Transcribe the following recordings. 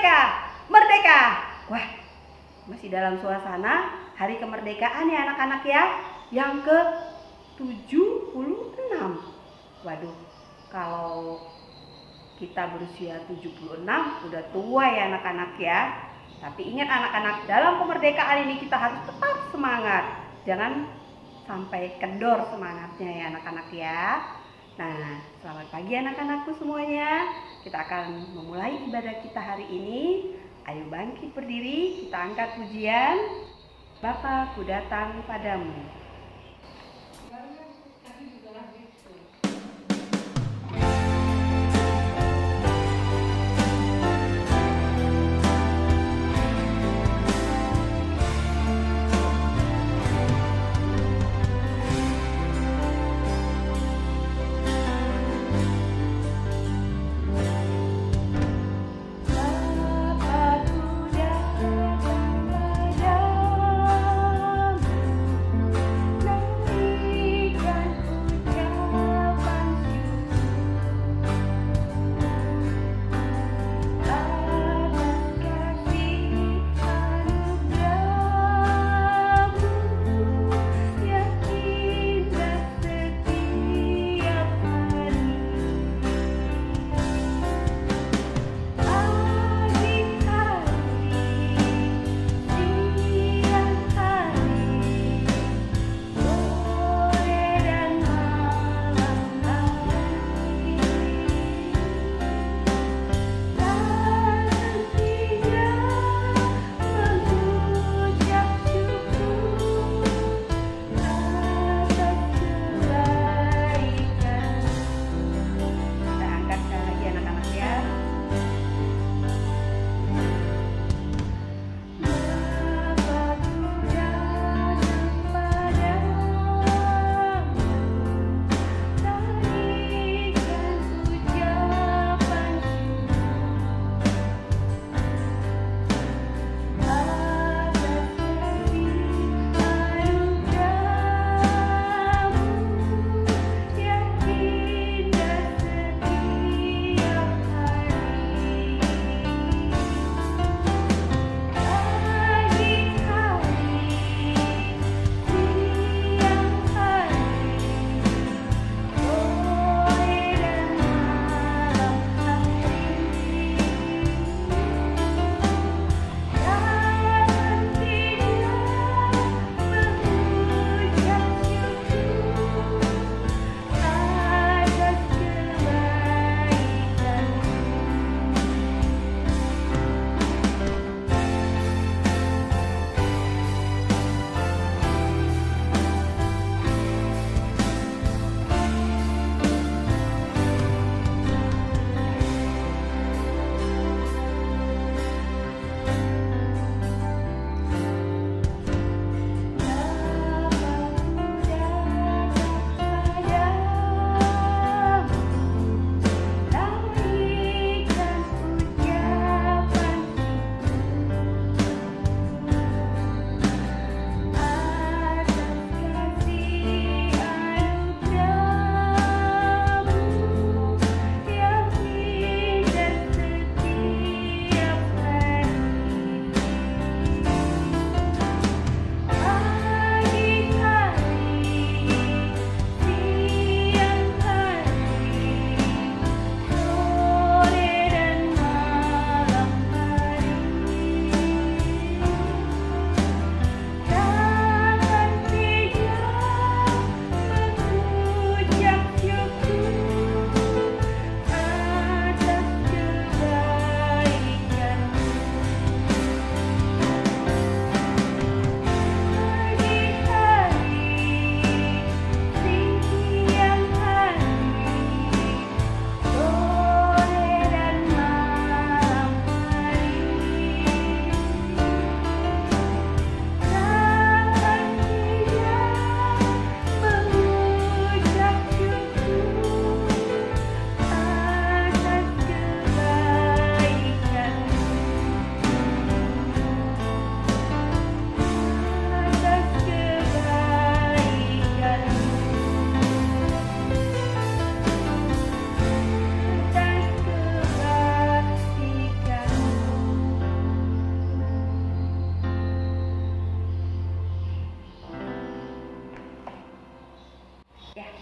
merdeka, merdeka. Wah, masih dalam suasana hari kemerdekaan ya anak-anak ya, yang ke-76. Waduh, kalau kita berusia 76 udah tua ya anak-anak ya. Tapi ingat anak-anak, dalam kemerdekaan ini kita harus tetap semangat. Jangan sampai kendor semangatnya ya anak-anak ya. Nah, selamat pagi anak-anakku semuanya. Kita akan memulai ibadah kita hari ini. Ayo bangkit berdiri, kita angkat pujian. Bapa, ku datang padamu.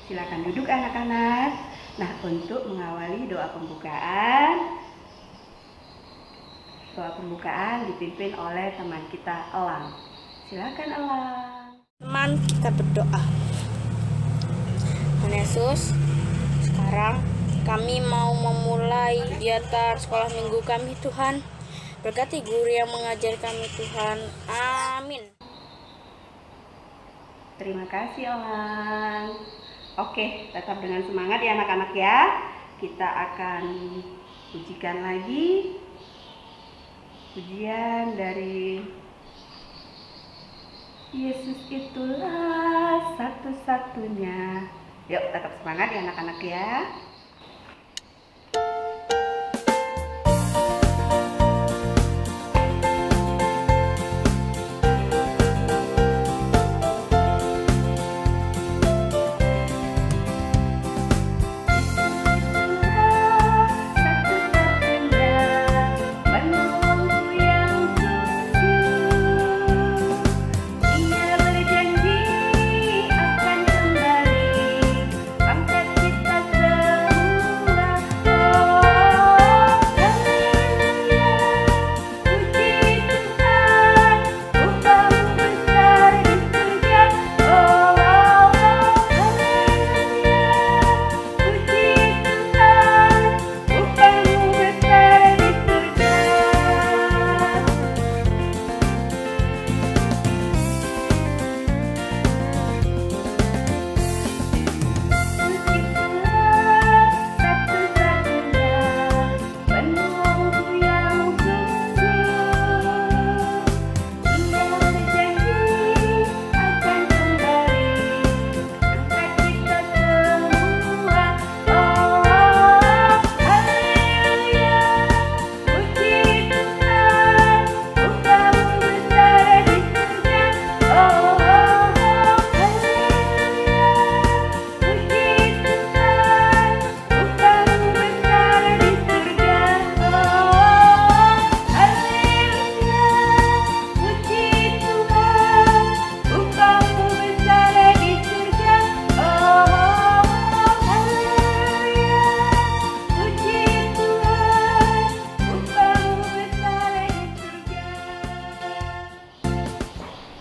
Silakan duduk anak-anak. Nah, untuk mengawali doa pembukaan dipimpin oleh teman kita Elang. Silakan Elang. Teman, kita berdoa. Tuhan Yesus, sekarang kami mau memulai kegiatan sekolah minggu kami, Tuhan. Berkati guru yang mengajar kami, Tuhan. Amin. Terima kasih Elang. Oke, tetap dengan semangat ya anak-anak ya. Kita akan pujikan lagi pujian dari Yesus itulah satu-satunya. Yuk tetap semangat ya anak-anak ya.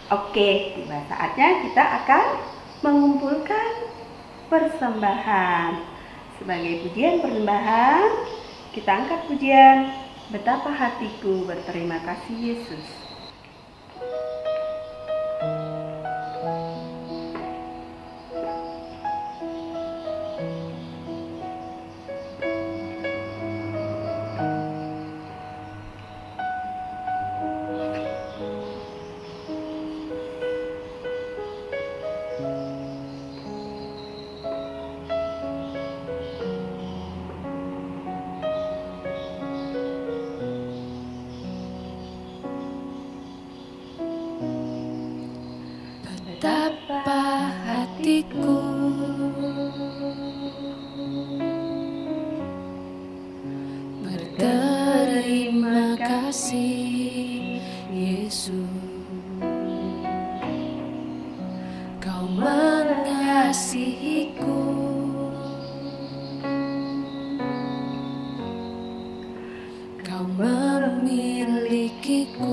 Oke, tiba saatnya kita akan mengumpulkan persembahan. Sebagai pujian persembahan, kita angkat pujian Betapa Hatiku Berterima Kasih Yesus. Betapa hatiku berterima kasih Yesus, Kau mengasihiku, Kau memilikiku.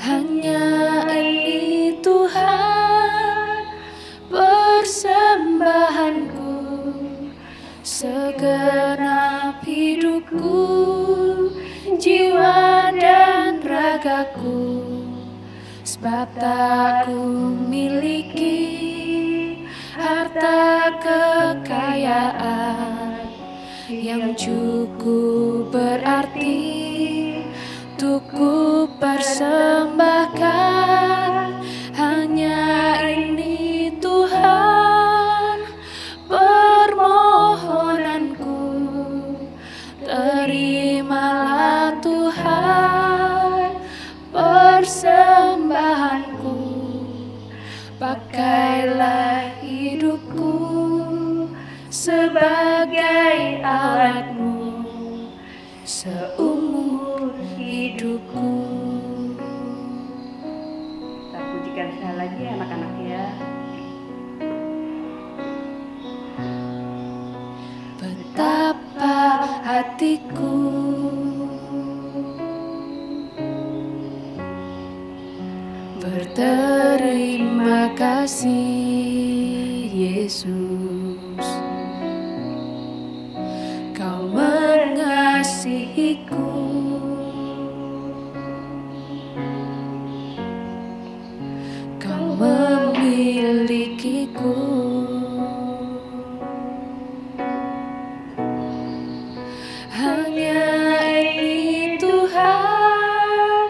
Hanya ini Tuhan persembahanku, segenap hidupku, jiwa dan ragaku. Sebab tak ku miliki harta kekayaan yang cukup berarti untuk ku persembahkan. Hanya ini Tuhan permohonanku, terimalah Tuhan persembahanku. Pakailah hidupku sebagai alatmu seumur hidupku. Kita lagi ya anak-anak ya. Betapa hatiku berterima kasih Yesus, Kau mengasihiku, Kau memilikiku. Hanya ini Tuhan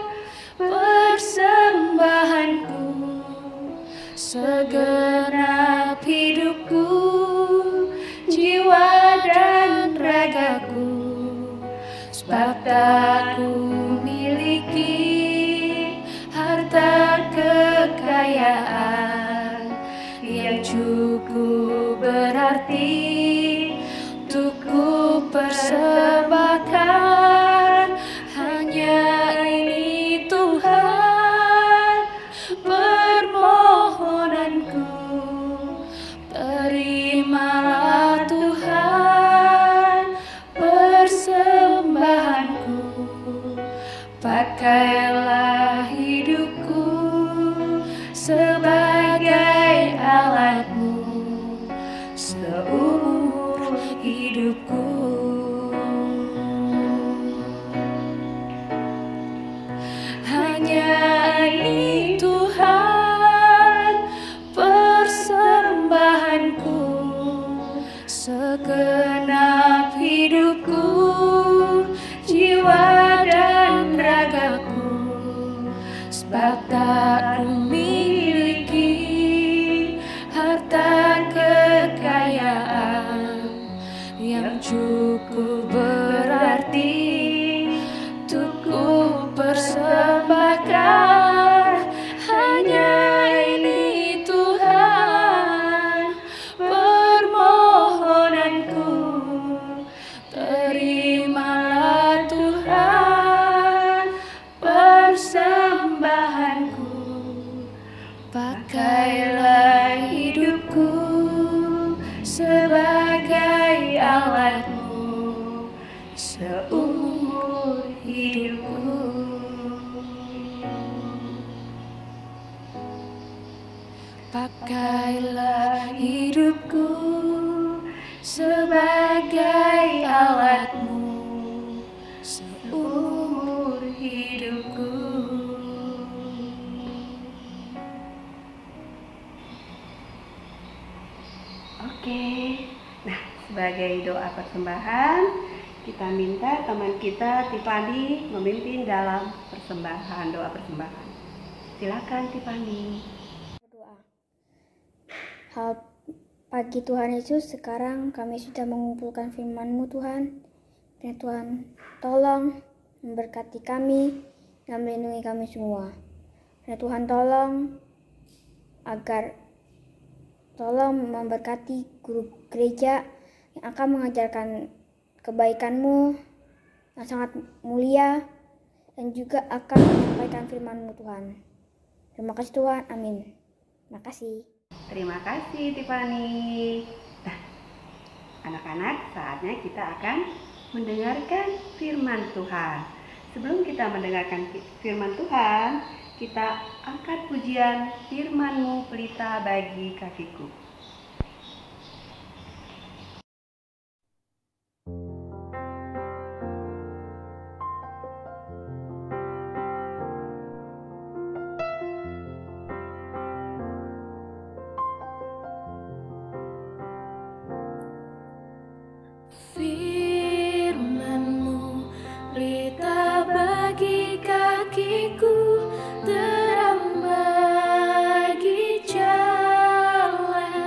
persembahanku, segenap hidupku, jiwa dan ragaku, sebab tak ku miliki harta kekayaan yang cukup berarti untuk ku persembahkan. Hanya ini Tuhan permohonanku, terimalah Tuhan persembahanku, pakailah hidupku sebagai alatmu seumur hidupku. Hanya ini Tuhan persembahanku, segenap hidupku, jiwa dan ragaku, sebab tak ku miliki harta kekayaan yang cukup berarti untuk ku persembahkan. Hanya ini Tuhan permohonanku, terimalah Tuhan persembahanku, pakailah hidupku sebagai alatmu seumur hidupku. Pakailah hidupku sebagai alatmu seumur hidupku. Oke, nah sebagai doa persembahan kita minta teman kita Tiffany memimpin dalam persembahan, doa persembahan. Silakan Tiffany. Berdoa. Pagi Tuhan Yesus, sekarang kami sudah mengumpulkan firman-Mu Tuhan. Ya Tuhan, tolong memberkati kami dan melindungi kami semua. Ya Tuhan, tolong memberkati guru gereja yang akan mengajarkan kebaikan-Mu yang sangat mulia dan juga akan menyampaikan firman-Mu Tuhan. Terima kasih Tuhan, amin. Terima kasih. Terima kasih Tiffany. Nah, anak-anak, saatnya kita akan mendengarkan firman Tuhan. Sebelum kita mendengarkan firman Tuhan, kita angkat pujian firman-Mu pelita bagi kakiku. Firman-Mu pelita bagi kakiku, terang bagi jalan.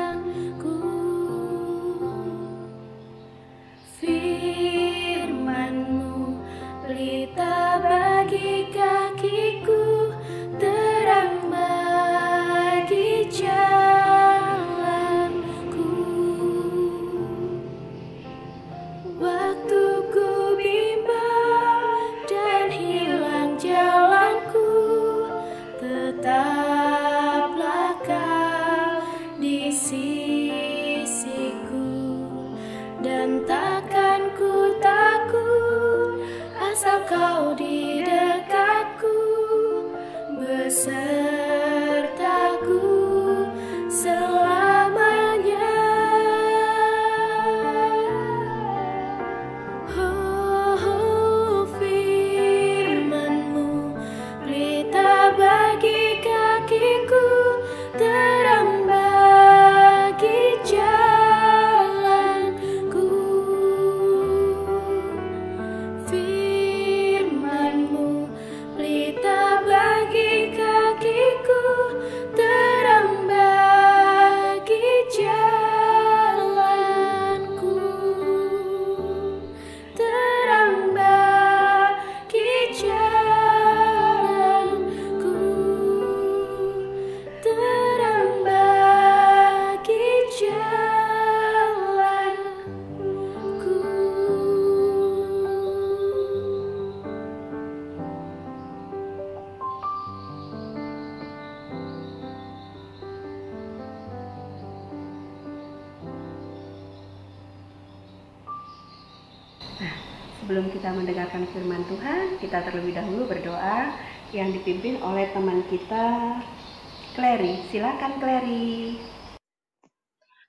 Sebelum kita mendengarkan firman Tuhan, kita terlebih dahulu berdoa yang dipimpin oleh teman kita, Clary. Silakan, Clary.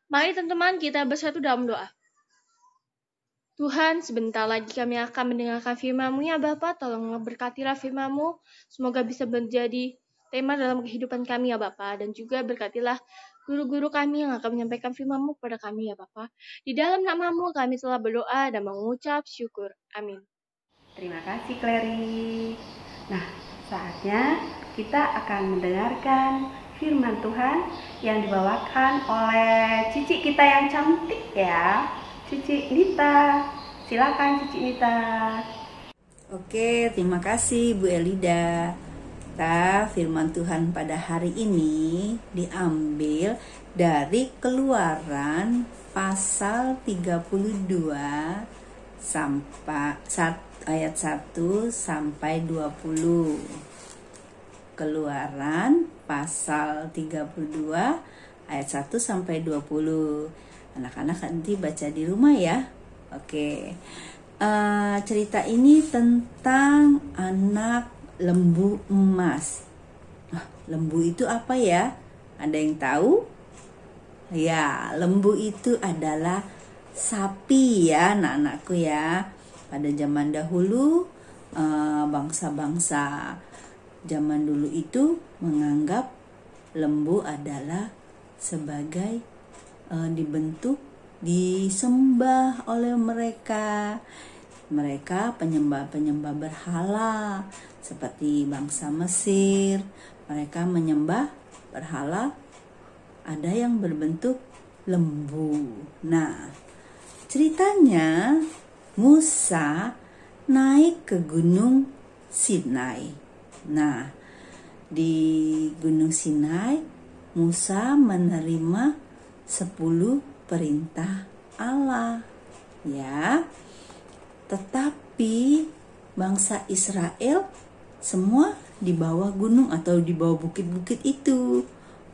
Mari teman-teman kita bersatu dalam doa. Tuhan, sebentar lagi kami akan mendengarkan firman-Mu ya Bapa. Tolong berkatilah firman-Mu. Semoga bisa menjadi tema dalam kehidupan kami ya Bapa. Dan juga berkatilah guru-guru kami yang akan menyampaikan firman-Mu kepada kami ya Bapa. Di dalam nama-Mu kami telah berdoa dan mengucap syukur. Amin. Terima kasih, Clary. Nah, saatnya kita akan mendengarkan firman Tuhan yang dibawakan oleh cici kita yang cantik ya, Cici Nita. Silakan Cici Nita. Oke, terima kasih Bu Elida. Firman Tuhan pada hari ini diambil dari Keluaran pasal 32 sampai ayat 1 sampai 20. Keluaran pasal 32 ayat 1 sampai 20. Anak-anak nanti baca di rumah ya. Oke. Cerita ini tentang anak lembu emas. Lembu itu apa ya? Ada yang tahu? Ya, lembu itu adalah sapi ya, anak-anakku ya. Pada zaman dahulu, bangsa-bangsa zaman dulu itu menganggap lembu adalah sebagai dibentuk, disembah oleh mereka. Mereka penyembah-penyembah berhala seperti bangsa Mesir. Mereka menyembah berhala ada yang berbentuk lembu. Nah, ceritanya Musa naik ke Gunung Sinai. Nah, di Gunung Sinai Musa menerima 10 perintah Allah, ya. Tetapi bangsa Israel semua di bawah gunung atau di bawah bukit-bukit itu.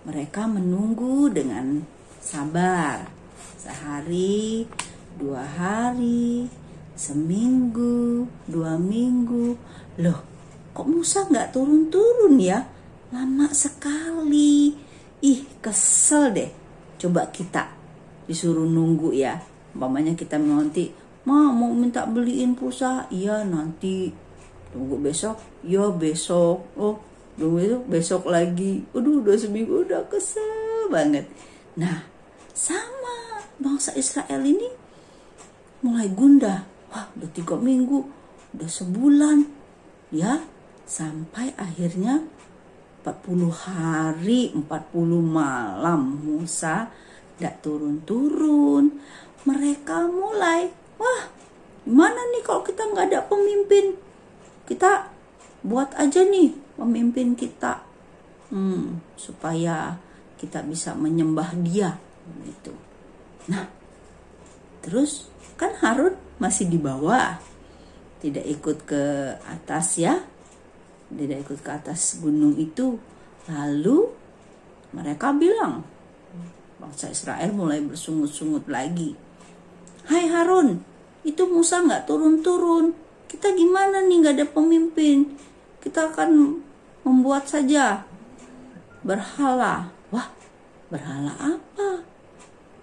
Mereka menunggu dengan sabar. Sehari, 2 hari, seminggu, 2 minggu. Loh, kok Musa nggak turun-turun ya? Lama sekali. Ih, kesel deh. Coba kita disuruh nunggu ya. Umpamanya kita nanti, mau minta beliin pulsa. Iya nanti. Tunggu besok. Ya besok. Oh, tunggu besok lagi. Aduh, udah seminggu, udah kesel banget. Nah, sama bangsa Israel ini mulai gundah. Wah, udah 3 minggu, udah sebulan. Ya, sampai akhirnya 40 hari, 40 malam Musa tidak turun-turun. Mereka mulai, wah, gimana nih kalau kita nggak ada pemimpin? Kita buat aja nih pemimpin kita, supaya kita bisa menyembah dia, gitu. Nah, terus kan Harun masih di bawah, tidak ikut ke atas ya. Tidak ikut ke atas gunung itu. Lalu mereka bilang, bangsa Israel mulai bersungut-sungut lagi. Hai Harun, itu Musa gak turun-turun. Kita gimana nih gak ada pemimpin? Kita akan membuat saja berhala. Wah, berhala apa?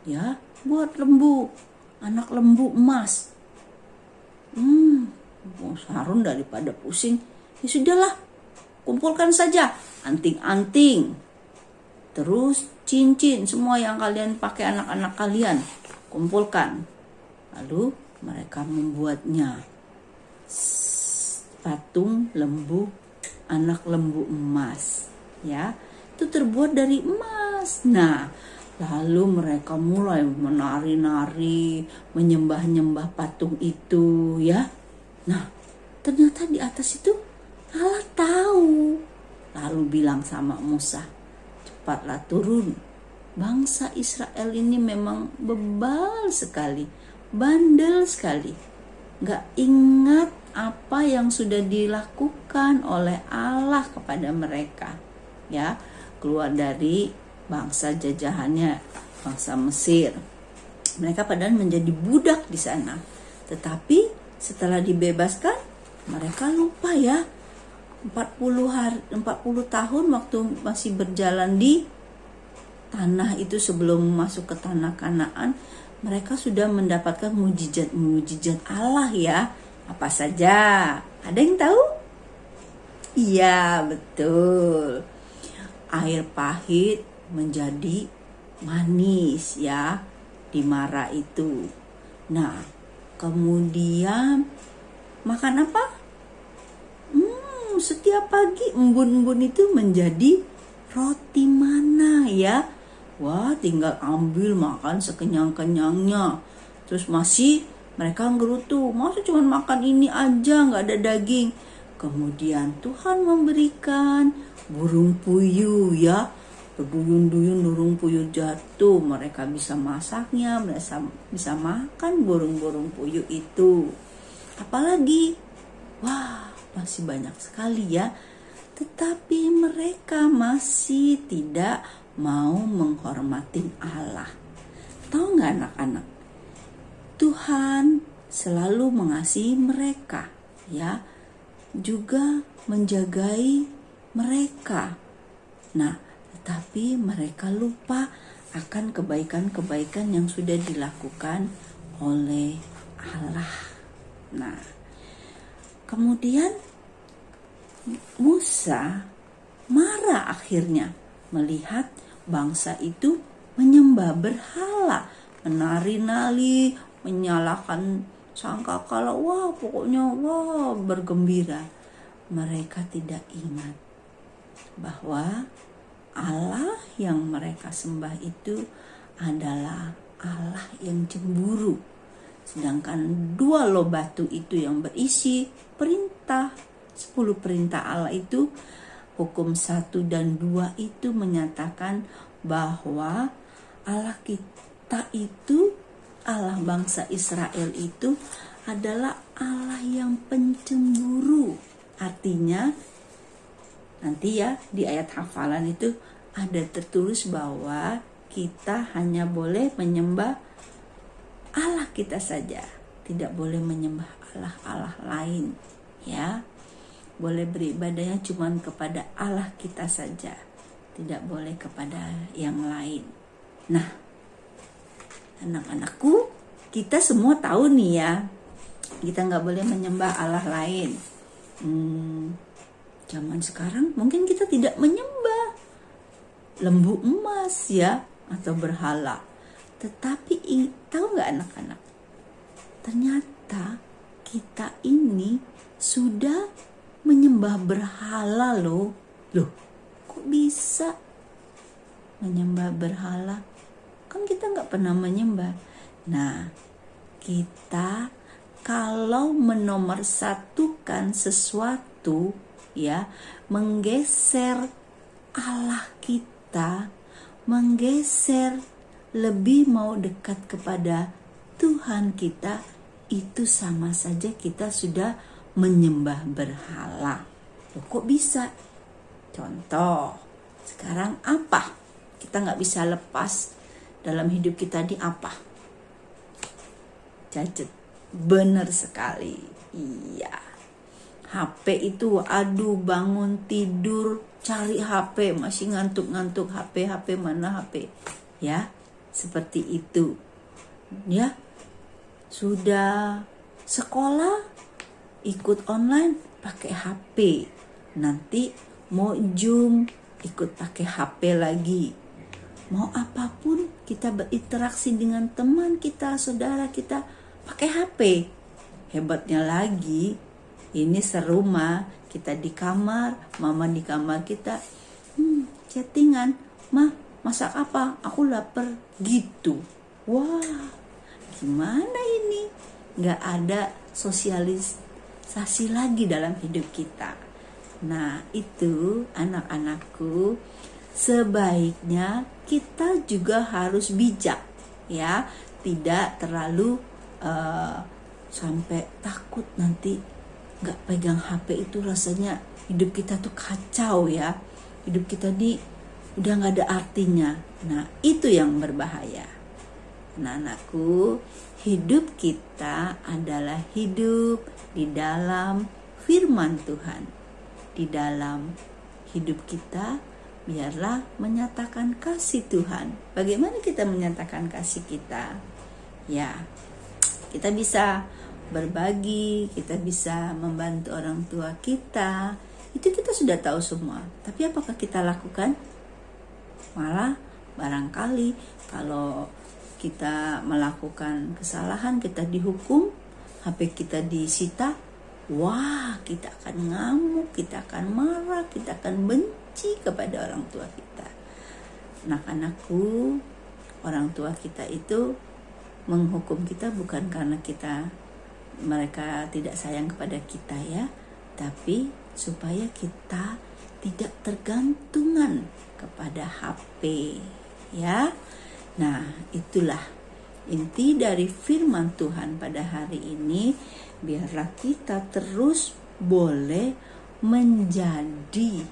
Ya, buat lembu, anak lembu emas. Harun daripada pusing, ya sudahlah, kumpulkan saja anting-anting, terus cincin, semua yang kalian pakai anak-anak kalian, kumpulkan. Lalu mereka membuatnya patung lembu, anak lembu emas, ya, itu terbuat dari emas. Nah, lalu mereka mulai menari-nari, menyembah-nyembah patung itu, ya. Nah, ternyata di atas itu Allah tahu. Lalu bilang sama Musa, cepatlah turun. Bangsa Israel ini memang bebal sekali, bandel sekali. Gak ingat apa yang sudah dilakukan oleh Allah kepada mereka. Ya, keluar dari bangsa jajahannya, bangsa Mesir. Mereka padahal menjadi budak di sana. Tetapi setelah dibebaskan, mereka lupa ya. 40 tahun waktu masih berjalan di tanah itu sebelum masuk ke tanah Kanaan, mereka sudah mendapatkan mujizat Allah ya. Apa saja? Ada yang tahu? Iya, betul. Air pahit menjadi manis ya di Mara itu. Nah, kemudian makan apa? Setiap pagi embun-embun itu menjadi roti mana ya. Wah, tinggal ambil makan sekenyang-kenyangnya. Terus masih mereka ngerutu, masa cuma makan ini aja, nggak ada daging. Kemudian Tuhan memberikan burung puyuh ya, berduyun-duyun burung puyuh jatuh. Mereka bisa masaknya, bisa makan burung-burung puyuh itu. Apalagi, wah, masih banyak sekali ya. Tetapi mereka masih tidak mau menghormati Allah. Tahu nggak anak-anak? Tuhan selalu mengasihi mereka ya, juga menjagai mereka. Nah, tetapi mereka lupa akan kebaikan-kebaikan yang sudah dilakukan oleh Allah. Nah, kemudian Musa marah akhirnya melihat bangsa itu menyembah berhala, menari-nari, menyalakan sangkakala, pokoknya bergembira. Mereka tidak ingat bahwa Allah yang mereka sembah itu adalah Allah yang cemburu. Sedangkan 2 loh batu itu yang berisi perintah, 10 perintah Allah itu, hukum 1 dan 2 itu menyatakan bahwa Allah kita itu, Allah bangsa Israel itu adalah Allah yang pencemburu. Artinya nanti ya di ayat hafalan itu ada tertulis bahwa kita hanya boleh menyembah Allah kita saja, tidak boleh menyembah Allah lain ya. Boleh beribadahnya cuma kepada Allah kita saja, tidak boleh kepada yang lain. Nah, anak-anakku, kita semua tahu nih ya, kita nggak boleh menyembah Allah lain. Zaman sekarang mungkin kita tidak menyembah lembu emas ya, atau berhala. Tetapi tahu nggak anak-anak? Ternyata kita ini sudah menyembah berhala loh. Kok bisa menyembah berhala? Kan kita nggak pernah menyembah. Nah, kita kalau menomorsatukan sesuatu ya, menggeser Allah kita, menggeser lebih mau dekat kepada Tuhan kita, itu sama saja kita sudah menyembah berhala. Kok bisa? Contoh, sekarang apa? Kita nggak bisa lepas dalam hidup kita di apa? Gadget. Benar sekali. Iya. HP itu, aduh, bangun tidur cari HP, masih ngantuk-ngantuk, HP mana HP? Ya, seperti itu. Ya. Sudah sekolah ikut online pakai HP. Nanti mau Zoom ikut pakai HP lagi. Mau apapun kita berinteraksi dengan teman kita, saudara kita pakai HP. Hebatnya lagi, ini serumah, kita di kamar, mama di kamar kita, chattingan, masak apa? Aku lapar gitu. Wah, gimana ini? Nggak ada sosialisasi lagi dalam hidup kita. Nah, itu anak-anakku, sebaiknya kita juga harus bijak ya, tidak terlalu sampai takut nanti nggak pegang HP itu rasanya hidup kita tuh kacau ya, hidup kita udah nggak ada artinya. Nah, itu yang berbahaya. Anak-anakku, hidup kita adalah hidup di dalam firman Tuhan. Di dalam hidup kita, biarlah menyatakan kasih Tuhan. Bagaimana kita menyatakan kasih kita? Ya, kita bisa berbagi, kita bisa membantu orang tua kita. Itu kita sudah tahu semua. Tapi apakah kita lakukan? Malah barangkali kalau kita melakukan kesalahan, kita dihukum, HP kita disita, wah, kita akan ngamuk, kita akan marah, kita akan benci kepada orang tua kita. Anak-anakku, orang tua kita itu menghukum kita bukan karena mereka tidak sayang kepada kita ya, tapi supaya kita tidak tergantungan kepada HP ya. Nah, itulah inti dari firman Tuhan pada hari ini. Biarlah kita terus boleh menjadi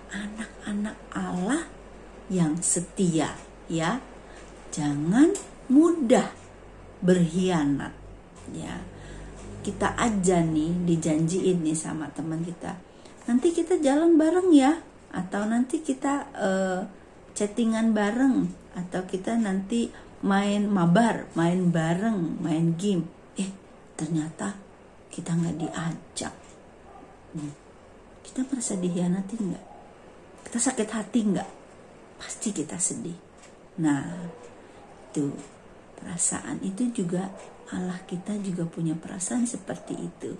anak-anak Allah yang setia ya. Jangan mudah berkhianat ya. Kita aja nih dijanjiin nih sama teman kita, nanti kita jalan bareng ya, atau nanti kita chattingan bareng, atau kita nanti main mabar, main bareng, main game. Ternyata kita nggak diajak. Kita merasa dikhianati nggak? Kita sakit hati nggak? Pasti kita sedih. Nah, itu perasaan itu juga Allah kita juga punya perasaan seperti itu.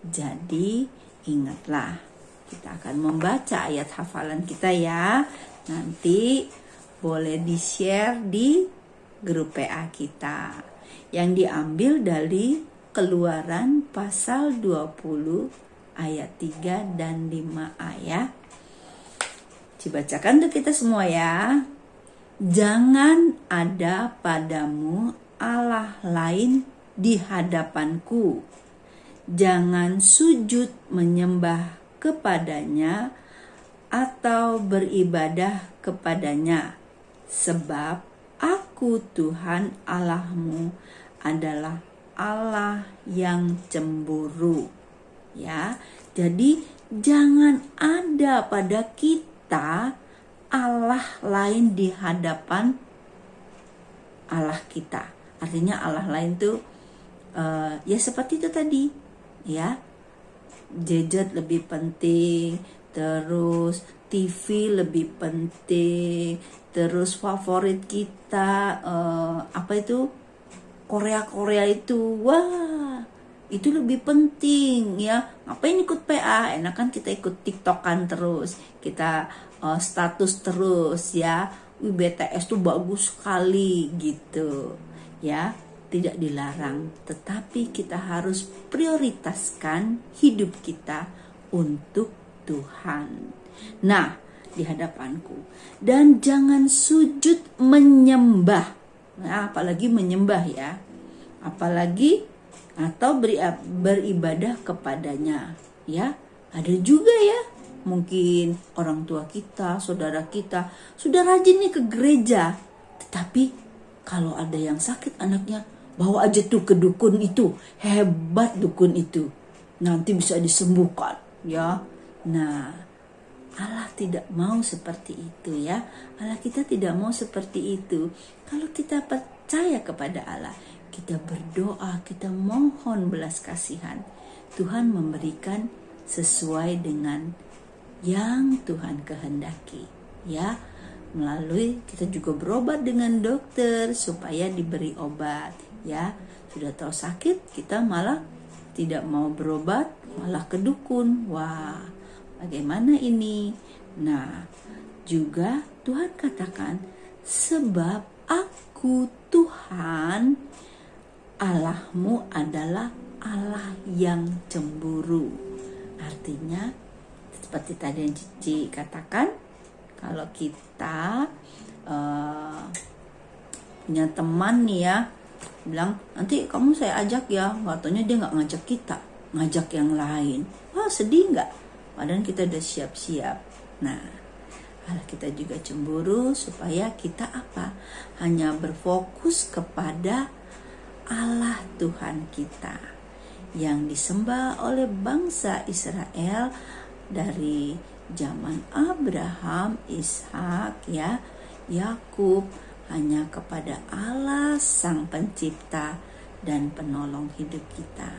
Jadi ingatlah, kita akan membaca ayat hafalan kita ya. Nanti boleh di-share di grup PA kita yang diambil dari Keluaran pasal 20 ayat 3 dan 5a ya. Dibacakan untuk kita semua ya. Jangan ada padamu Allah lain di hadapanku. Jangan sujud menyembah kepadanya atau beribadah kepadanya, sebab aku Tuhan Allahmu adalah Allah yang cemburu. Ya, jadi jangan ada pada kita Allah lain di hadapan Allah kita. Artinya Allah lain tuh ya seperti itu tadi ya, gadget lebih penting, terus TV lebih penting, terus favorit kita apa itu Korea itu, wah itu lebih penting ya. Ngapain ikut PA? Enakan kita ikut TikTokan terus, kita status terus ya. BTS tuh bagus sekali gitu ya. Tidak dilarang, tetapi kita harus prioritaskan hidup kita untuk Tuhan. Nah, di hadapanku, dan jangan sujud menyembah. Nah, apalagi menyembah ya, apalagi atau beribadah kepadanya ya. Ada juga ya, mungkin orang tua kita, saudara kita sudah rajin nih ke gereja, tetapi kalau ada yang sakit anaknya, bawa aja tuh ke dukun itu, hebat dukun itu, nanti bisa disembuhkan ya. Nah, Allah tidak mau seperti itu ya. Allah kita tidak mau seperti itu. Kalau kita percaya kepada Allah, kita berdoa, kita mohon belas kasihan, Tuhan memberikan sesuai dengan yang Tuhan kehendaki ya. Melalui kita juga berobat dengan dokter supaya diberi obat ya. Sudah tahu sakit, kita malah tidak mau berobat, malah ke dukun. Wah, bagaimana ini? Nah, juga Tuhan katakan, sebab aku Tuhan Allahmu adalah Allah yang cemburu. Artinya seperti tadi yang Cici katakan, kalau kita punya teman nih ya, bilang nanti kamu saya ajak ya, waktunya dia nggak ngajak kita, ngajak yang lain. Wah, sedih nggak? Padahal kita udah siap-siap. Nah, Allah kita juga cemburu supaya kita apa? Hanya berfokus kepada Allah Tuhan kita yang disembah oleh bangsa Israel dari zaman Abraham, Ishak, Yakub, hanya kepada Allah Sang Pencipta dan Penolong hidup kita.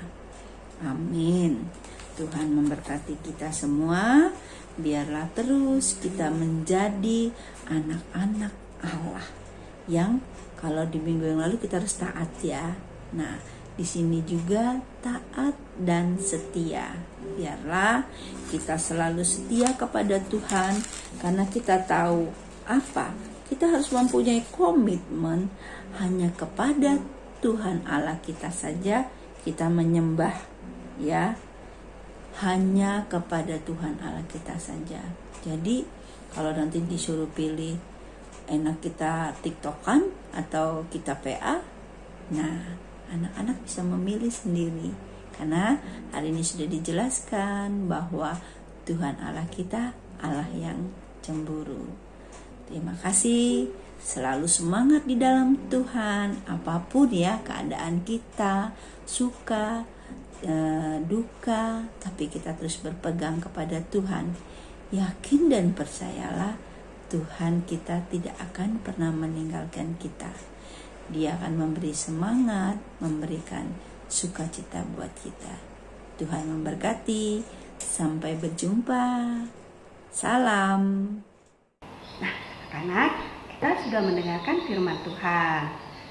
Amin. Tuhan memberkati kita semua. Biarlah terus kita menjadi anak-anak Allah yang kalau di minggu yang lalu kita harus taat ya. Nah, di sini juga taat dan setia. Biarlah kita selalu setia kepada Tuhan karena kita tahu apa? Kita harus mempunyai komitmen hanya kepada Tuhan Allah kita saja kita menyembah ya. Hanya kepada Tuhan Allah kita saja. Jadi kalau nanti disuruh pilih enak kita TikTokan atau kita PA, nah anak-anak bisa memilih sendiri. Karena hari ini sudah dijelaskan bahwa Tuhan Allah kita Allah yang cemburu. Terima kasih. Selalu semangat di dalam Tuhan. Apapun ya keadaan kita, suka, duka, tapi kita terus berpegang kepada Tuhan. Yakin dan percayalah Tuhan kita tidak akan pernah meninggalkan kita. Dia akan memberi semangat, memberikan sukacita buat kita. Tuhan memberkati. Sampai berjumpa. Salam. Nah, anak-anak, kita sudah mendengarkan firman Tuhan.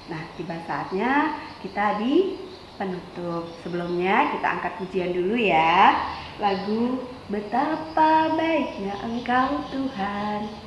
Nah, tiba saatnya kita di penutup. Sebelumnya kita angkat pujian dulu ya. Lagu Betapa Baiknya Engkau Tuhan.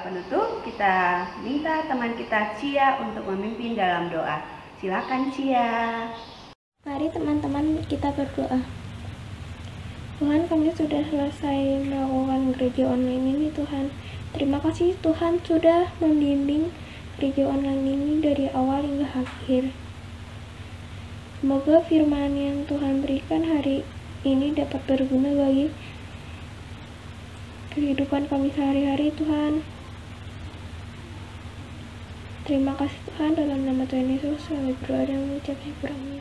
Penutup, kita minta teman kita Cia untuk memimpin dalam doa. Silakan Cia. Mari teman-teman kita berdoa. Tuhan, kami sudah selesai melakukan gereja online ini Tuhan. Terima kasih Tuhan sudah membimbing gereja online ini dari awal hingga akhir. Semoga firman yang Tuhan berikan hari ini dapat berguna bagi kehidupan kami sehari-hari Tuhan. Terima kasih Tuhan, dalam nama Tuhan Yesus kami berdoa dan mengucap syukur. Amin.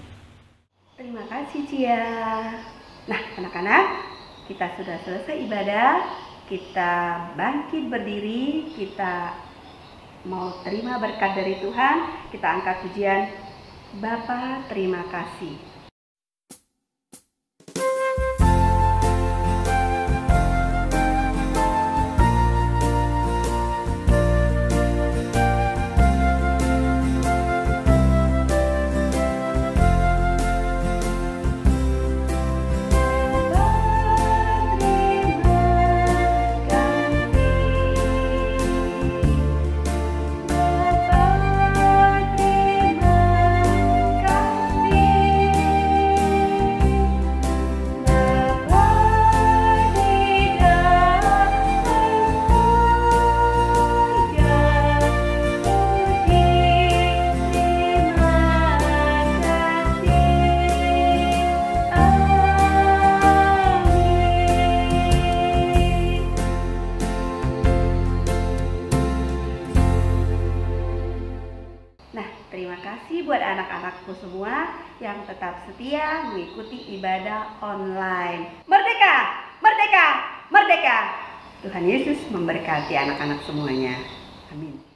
Terima kasih Cia. Nah anak-anak, kita sudah selesai ibadah. Kita bangkit berdiri. Kita mau terima berkat dari Tuhan. Kita angkat pujian Bapa terima kasih. Terima kasih buat anak-anakku semua yang tetap setia mengikuti ibadah online. Merdeka! Merdeka! Merdeka! Tuhan Yesus memberkati anak-anak semuanya. Amin.